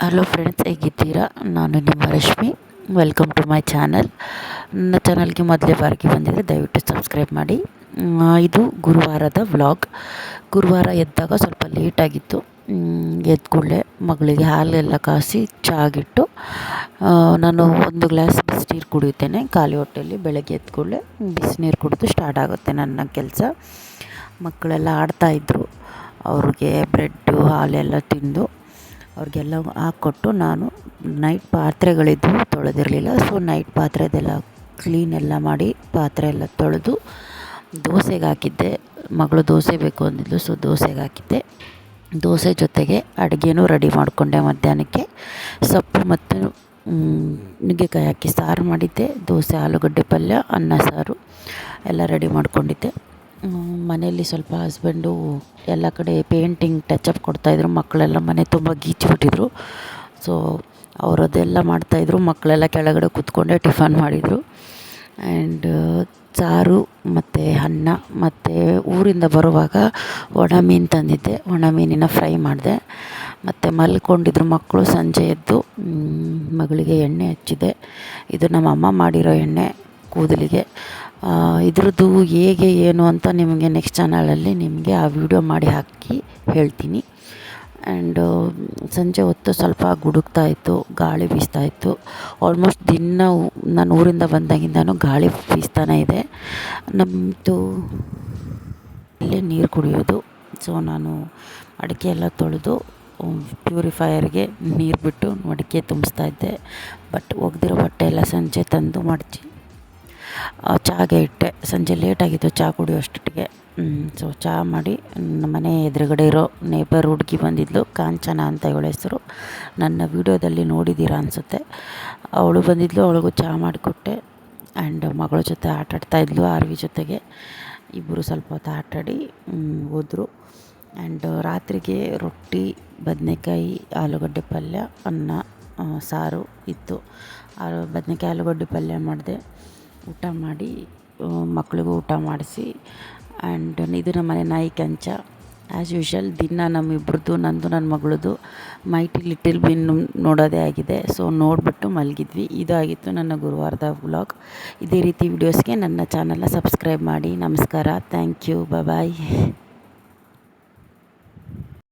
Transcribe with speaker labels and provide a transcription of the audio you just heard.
Speaker 1: Hello friends, ಹೇಗಿದ್ದೀರಾ? ನಾನು ನಿಮ್ಮ Rashmi. Welcome to my channel. ನನ್ನ ಚಾನಲ್ಗೆ ಮೊದಲೇ ಬಾರಿಗೆ ಬಂದಿದ್ದರೆ ದಯವಿಟ್ಟು ಸಬ್ಸ್ಕ್ರೈಬ್ ಮಾಡಿ. ಇದು ಗುರುವಾರದ ವ್ಲಾಗ್. ಗುರುವಾರ ಎದ್ದಾಗ ಸ್ವಲ್ಪ ಲೇಟಾಗಿತ್ತು. ಎದ್ದ ಕೂಡಲೇ ಮಗಳಿಗೆ ಹಾಲೆಲ್ಲ ಕಾಸಿ ಚಾಗಿಟ್ಟು ನಾನು ಒಂದು ಗ್ಲಾಸ್ ಬಿಸಿನೀರು ಕುಡಿಯುತ್ತೇನೆ ಖಾಲಿ ಹೊಟ್ಟೆಯಲ್ಲಿ. ಬೆಳಗ್ಗೆ ಎದ್ದ ಕೂಡಲೇ ಬಿಸಿನೀರು ಕುಡಿದು ಸ್ಟಾರ್ಟ್ ಆಗುತ್ತೆ ನನ್ನ ಕೆಲಸ. ಮಕ್ಕಳೆಲ್ಲ ಆಡ್ತಾಯಿದ್ರು. ಅವ್ರಿಗೆ ಬ್ರೆಡ್ಡು ಹಾಲೆಲ್ಲ ತಿಂದು ಅವ್ರಿಗೆಲ್ಲ ಹಾಕ್ಕೊಟ್ಟು, ನಾನು ನೈಟ್ ಪಾತ್ರೆಗಳಿದ್ವು ತೊಳೆದಿರಲಿಲ್ಲ. ಸೊ ನೈಟ್ ಪಾತ್ರೆದೆಲ್ಲ ಕ್ಲೀನೆಲ್ಲ ಮಾಡಿ ಪಾತ್ರೆ ಎಲ್ಲ ತೊಳೆದು ದೋಸೆಗೆ ಹಾಕಿದ್ದೆ. ಮಗಳು ದೋಸೆ ಬೇಕು ಅಂದಿದ್ಲು, ಸೊ ದೋಸೆಗೆ ಹಾಕಿದ್ದೆ. ದೋಸೆ ಜೊತೆಗೆ ಅಡುಗೆನೂ ರೆಡಿ ಮಾಡಿಕೊಂಡೆ. ಮಧ್ಯಾಹ್ನಕ್ಕೆ ಸೊಪ್ಪು ಮತ್ತು ನುಗ್ಗೆಕಾಯಿ ಹಾಕಿ ಸಾರು ಮಾಡಿದ್ದೆ. ದೋಸೆ, ಆಲೂಗಡ್ಡೆ ಪಲ್ಯ, ಅನ್ನ ಸಾರು ಎಲ್ಲ ರೆಡಿ ಮಾಡ್ಕೊಂಡಿದ್ದೆ. ಮನೆಯಲ್ಲಿ ಸ್ವಲ್ಪ ಹಸ್ಬೆಂಡು ಎಲ್ಲ ಕಡೆ ಪೇಂಟಿಂಗ್ ಟಚಪ್ ಕೊಡ್ತಾಯಿದ್ರು. ಮಕ್ಕಳೆಲ್ಲ ಮನೆ ತುಂಬ ಗೀಚಿಬಿಟ್ಟಿದ್ರು. ಸೊ ಅವರದೆಲ್ಲ ಮಾಡ್ತಾಯಿದ್ರು. ಮಕ್ಕಳೆಲ್ಲ ಕೆಳಗಡೆ ಕೂತ್ಕೊಂಡೆ ಟಿಫನ್ ಮಾಡಿದರು. ಆ್ಯಂಡ್ ಸಾರು ಮತ್ತು ಅನ್ನ ಮತ್ತು ಊರಿಂದ ಬರುವಾಗ ಒಣ ಮೀನು ತಂದಿದ್ದೆ. ಒಣ ಮೀನಿನ ಫ್ರೈ ಮಾಡಿದೆ. ಮತ್ತು ಮಲ್ಕೊಂಡಿದ್ರು ಮಕ್ಕಳು. ಸಂಜೆ ಎದ್ದು ಮಗಳಿಗೆ ಎಣ್ಣೆ ಹಚ್ಚಿದೆ. ಇದು ನಮ್ಮ ಅಮ್ಮ ಮಾಡಿರೋ ಎಣ್ಣೆ ಕೂದಲಿಗೆ. ಇದ್ರದ್ದು ಹೇಗೆ ಏನು ಅಂತ ನಿಮಗೆ ನೆಕ್ಸ್ಟ್ ಚಾನಲಲ್ಲಿ ನಿಮಗೆ ಆ ವಿಡಿಯೋ ಮಾಡಿ ಹಾಕಿ ಹೇಳ್ತೀನಿ. ಆ್ಯಂಡ್ ಸಂಜೆ ಹೊತ್ತು ಸ್ವಲ್ಪ ಗುಡುಗ್ತಾಯಿತ್ತು, ಗಾಳಿ ಬೀಸ್ತಾಯಿತ್ತು. ಆಲ್ಮೋಸ್ಟ್ ದಿನ ನಾನು ಊರಿಂದ ಬಂದಾಗಿಂದನೂ ಗಾಳಿ ಬೀಸ್ತಾನೇ ಇದೆ. ನಮ್ಮದು ಇಲ್ಲೇ ನೀರು ಕುಡಿಯೋದು. ಸೊ ನಾನು ಅಡಿಕೆ ಎಲ್ಲ ತೊಳೆದು ಪ್ಯೂರಿಫೈಯರ್ಗೆ ನೀರು ಬಿಟ್ಟು ಮಡಿಕೆ ತುಂಬಿಸ್ತಾಯಿದ್ದೆ. ಬಟ್ ಒಗೆದಿರೋ ಬಟ್ಟೆ ಎಲ್ಲ ಸಂಜೆ ತಂದು ಮಡಚಿ ಚಾಗೆ ಇಟ್ಟೆ. ಸಂಜೆ ಲೇಟಾಗಿತ್ತು ಚಹಾ ಕುಡಿಯೋಷ್ಟೊತ್ತಿಗೆ. ಸೊ ಚಹಾ ಮಾಡಿ ನಮ್ಮ ಮನೆ ಎದುರುಗಡೆ ಇರೋ ನೇಬರ್ ಹುಡುಗಿ ಬಂದಿದ್ಲು, ಕಾಂಚನ ಅಂತ ಇವಳ ಹೆಸರು. ನನ್ನ ವೀಡಿಯೋದಲ್ಲಿ ನೋಡಿದ್ದೀರಾ ಅನಿಸುತ್ತೆ. ಅವಳು ಬಂದಿದ್ಲು, ಅವಳಿಗೂ ಚಹಾ ಮಾಡಿಕೊಟ್ಟೆ. ಆ್ಯಂಡ್ ಮಗಳ ಜೊತೆ ಆಟಾಡ್ತಾಯಿದ್ಲು, ಆರ್ವಿ ಜೊತೆಗೆ. ಇಬ್ಬರು ಸ್ವಲ್ಪ ಹೊತ್ತು ಆಟಾಡಿ ಹೋದರು. ಆ್ಯಂಡ್ ರಾತ್ರಿಗೆ ರೊಟ್ಟಿ, ಬದನೆಕಾಯಿ, ಆಲೂಗಡ್ಡೆ ಪಲ್ಯ, ಅನ್ನ, ಸಾರು ಇತ್ತು. ಬದನೆಕಾಯಿ ಆಲೂಗಡ್ಡೆ ಪಲ್ಯ ಮಾಡಿದೆ. ಊಟ ಮಾಡಿ ಮಕ್ಕಳಿಗೂ ಊಟ ಮಾಡಿಸಿ. ಆ್ಯಂಡ್ ಇದು ನಮ್ಮ ಮನೆ ನಾಯಿ ಕಂಚ. ಆ್ಯಸ್ ಯೂಶ್ವಲ್ ದಿನ ನಮ್ಮಿಬ್ರದ್ದು, ನಂದು ನನ್ನ ಮಗಳದ್ದು ಮೈಟಿ ಲಿಟಲ್ ಬಿನ್ ನೋಡೋದೇ ಆಗಿದೆ. ಸೊ ನೋಡಿಬಿಟ್ಟು ಮಲಗಿದ್ವಿ. ಇದಾಗಿತ್ತು ನನ್ನ ಗುರುವಾರದ ವ್ಲಾಗ್. ಇದೇ ರೀತಿ ವೀಡಿಯೋಸ್ಗೆ ನನ್ನ ಚಾನಲ್ನ ಸಬ್ಸ್ಕ್ರೈಬ್ ಮಾಡಿ. ನಮಸ್ಕಾರ, ಥ್ಯಾಂಕ್ ಯು, ಬಾಯ್.